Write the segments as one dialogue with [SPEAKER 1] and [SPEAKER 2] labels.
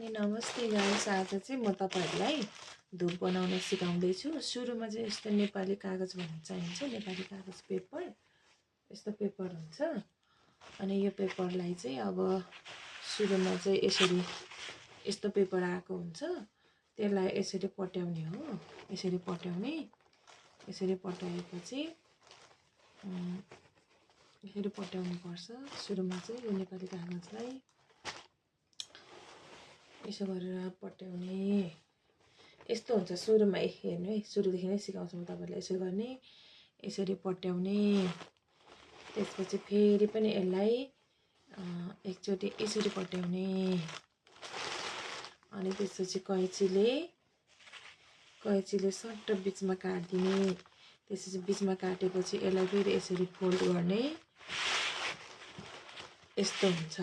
[SPEAKER 1] नमस्ते गाइस, आज चाहिँ म तपाईहरुलाई धूप बनाउन सिकाउँदै छु। सुरुमा चाहिँ यस्तो नेपाली कागज भन्ने चाहिन्छ, नेपाली कागज पेपर। यस्तो पेपर हुन्छ अनि यो पेपरलाई चाहिँ अब सुरुमा चाहिँ यसरी यस्तो पेपर आएको हुन्छ, त्यसलाई यसरी पट्याउने हो। यसरी पट्याउने, यसरी पट्याएपछि यसरी पट्याउनु पर्छ। सुरुमा चाहिँ यो नेपाली कागजलाई यसो गरेर पट्याउने। यस्तो हुन्छ सुरुमा, हेर्नु है, सुरुदेखि नै सिकाउँछु म तपाईहरुलाई। यसो गर्ने, यसरी पट्याउने, त्यसपछि फेरि पनि यसलाई एकचोटी यसरी पट्याउने अनि त्यसपछि कैचीले सट्ट बीचमा काट्दिने। त्यसपछि बीचमा काटेपछि यसलाई फेरि यसरी फोल्ड गर्ने। यस्तो हुन्छ।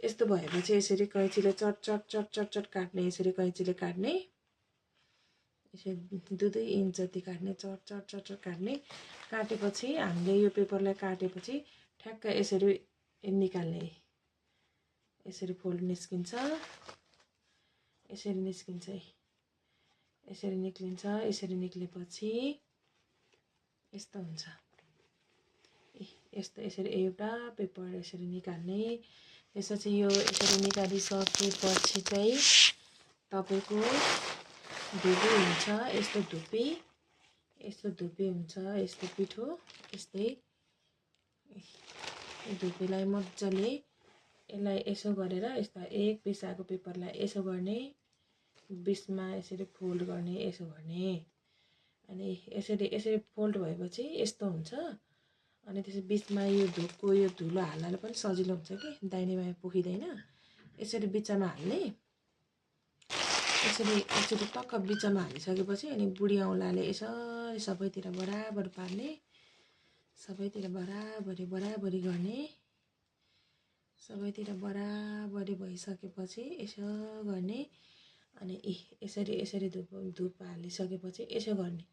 [SPEAKER 1] यस्तो भएपछि यसरी कैचीले चट चट चट चट चट काट्ने। यसरी कैचीले काट्ने, यसरी 2-2 इन्च जति काट्ने, चट चट चट चट काट्ने। काटेपछि हामीले यो पेपरलाई काटेपछि ठ्याक्क यसरी निकाल्ने। यसरी फोल्ड निस्किन्छ, यसरी निस्किन्छ है, यसरी निक्लिन्छ। यसरी निक्लेपछि यस्तो हुन्छ। यस्तो यसरी एउटा पेपर यसरी निकाल्ने। त्यसपछि यो यसरी निकालिसकेपछि चाहिँ तपाईको धुपी हुन्छ। यस्तो धुपी हुन्छ, यस्तो पिठो। यस्तै धुपीलाई मजाले यसलाई यसो गरेर यस्तो एक पिसाको पेपरलाई यसो गर्ने, बीचमा यसरी फोल्ड गर्ने, यसो गर्ने। अनि यसरी फोल्ड भएपछि यस्तो हुन्छ। अनि त्यसपछि बीचमा यो धुपको यो धुलो हाल्न पनि सजिलो हुन्छ कि, दाहिने बायाँ पुगिदैन। यसरी बिचमा हाल्ने, यसरी टक्क बिचमा हालिसकेपछि अनि बुढी औँलाले यसरी सबैतिर बराबर पार्ने, सबैतिर बराबरी गर्ने। सबैतिर बराबरी भइसकेपछि यसो गर्ने अनि यसरी धुप हालिसकेपछि यसो गर्ने।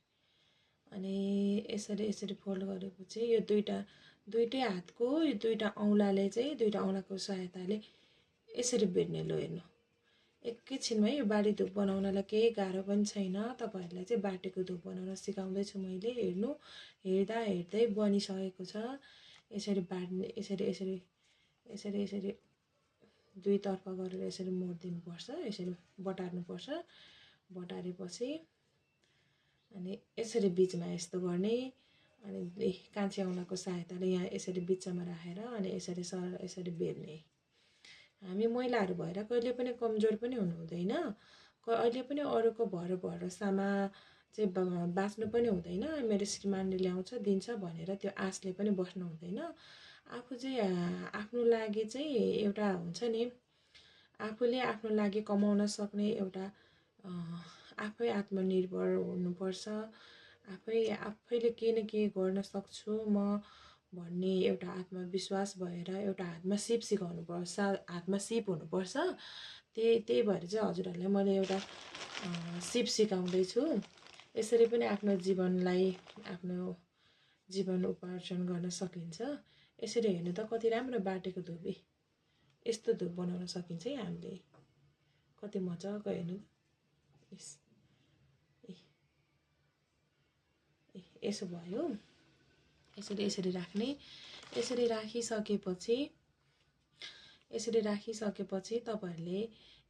[SPEAKER 1] अनि यसरी फोल्ड गरेपछि यो दुईटै हातको यो दुईटा औँलाले चाहिँ दुईटा औँलाको सहायताले यसरी बेर्ने। लो हेर्नु, एकैछिनमै यो बाटी धुप बनाउनलाई केही गाह्रो पनि छैन। तपाईहरुलाई चाहिँ बाटीको धुप बनाउन सिकाउँदै छु मैले। हेर्नु, हेर्दै बनिसकेको छ। यसरी बाट्ने, यसरी दुईतर्फ गरेर यसरी मोड्दिनु पर्छ, यसरी बटार्नु पर्छ। बटारेपछि अनि यसरी बीचमा यस्तो गर्ने अनि कान्छी औँलाको सहायताले यहाँ यसरी बिचमा राखेर अनि यसरी बेर्ने। हामी महिलाहरू भएर कहिले पनि कमजोर पनि हुनु हुँदैन, अहिले पनि अरूको भरोसामा चाहिँ बाँच्नु पनि हुँदैन। मेरो श्रीमानले ल्याउँछ दिन्छ भनेर त्यो आशले पनि बस्नु हुँदैन। आफू चाहिँ आफ्नो लागि चाहिँ एउटा हुन्छ नि, आफूले आफ्नो लागि कमाउन सक्ने एउटा आफै आत्मनिर्भर हुनुपर्छ। आफैले के न के गर्न सक्छु म भन्ने एउटा आत्मविश्वास भएर एउटा हातमा सिप सिकाउनुपर्छ, हातमा सिप हुनुपर्छ। त्यही भएर चाहिँ हजुरहरूलाई मैले एउटा सिप सिकाउँदै छु। यसरी पनि आफ्नो जीवन उपार्जन गर्न सकिन्छ। यसरी हेर्नु त कति राम्रो बाटेको धुपी। यस्तो धुप बनाउन सकिन्छ है हामीले। कति मजाको हेर्नु। यसो भयो। यसरी राख्ने। यसरी राखिसकेपछि तपाईहरुले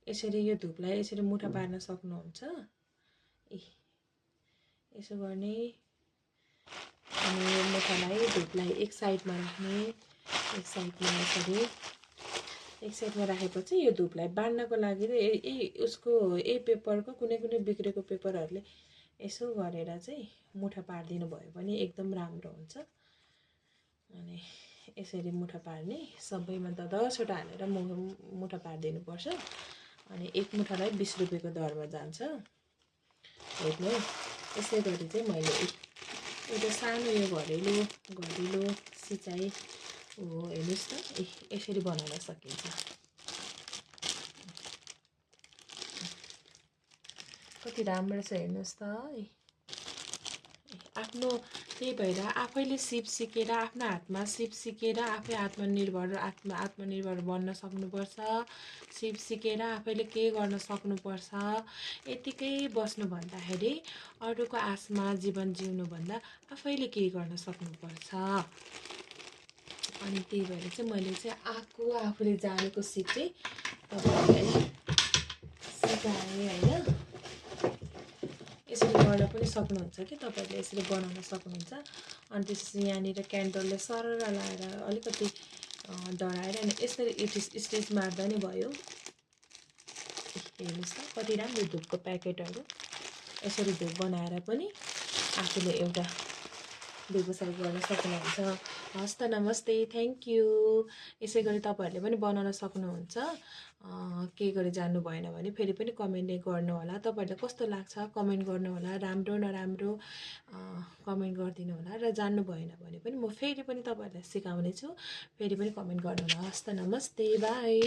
[SPEAKER 1] यसरी यो धुपलाई यसरी मुठा पार्न सक्नुहुन्छ। यसो गर्ने अनि यो मुठालाई धुपलाई एक साइडमा राख्ने, एक साइडमा राखेपछि यो धुपलाई बाँड्नको लागि यही पेपरको कुनै बिग्रेको पेपरहरुले यसो गरेर चाहिँ मुठा पार्दिनु भयो भने एकदम राम्रो हुन्छ। अनि यसरी मुठा पार्ने, सबैमा 10-10वटा हालेर मुठा पार्दिनु पर्छ। अनि एक मुठालाई 20 रुपैयाँको दरमा जान्छ। हेर्नु, यसै गरी चाहिँ मैले एउटा सानो यो घरेलु सिँचाइ हो। हेर्नुस् त, यसरी बनाउन सकिन्छ। कति राम्रो छ हेर्नुस् त। आफ्नो त्यही भएर आफैले सिप सिकेर, आफ्नो हातमा सिप सिकेर आफै आत्मनिर्भर बन्न सक्नुपर्छ। सिकेर आफैले के गर्न सक्नुपर्छ। यतिकै बस्नु भन्दाखेरि अरूको आशमा जीवन जिउनुभन्दा आफैले केही गर्न सक्नुपर्छ। अनि त्यही भएर चाहिँ मैले चाहिँ आफूले जानेको सिप चाहिँ तपाईँहरूलाई सिकाएँ होइन। यसरी गर्न पनि सक्नुहुन्छ कि तपाईँहरूले यसरी बनाउन सक्नुहुन्छ। अनि त्यसपछि यहाँनिर क्यान्डलले सरर लाएर अलिकति डढाएर अनि यसरी स्टिच मार्दा नि भयो। हेर्नुहोस् त कति राम्रो धुपको प्याकेटहरू। यसरी धुप बनाएर पनि आफूले एउटा व्यवसाय गर्न सक्नुहुन्छ। हस् त नमस्ते, थ्याङ्क यू। यसै गरी तपाईँहरूले पनि बनाउन सक्नुहुन्छ। के गरी जान्नु भएन भने फेरि पनि कमेन्ट गर्नु होला। तपाईँहरूलाई कस्तो लाग्छ कमेन्ट गर्नु होला। राम्रो नराम्रो कमेन्ट गरिदिनु होला। र जान्नु भएन भने पनि म फेरि पनि तपाईँहरूलाई सिकाउने छु। फेरि पनि कमेन्ट गर्नु होला। हस् त नमस्ते, बाई।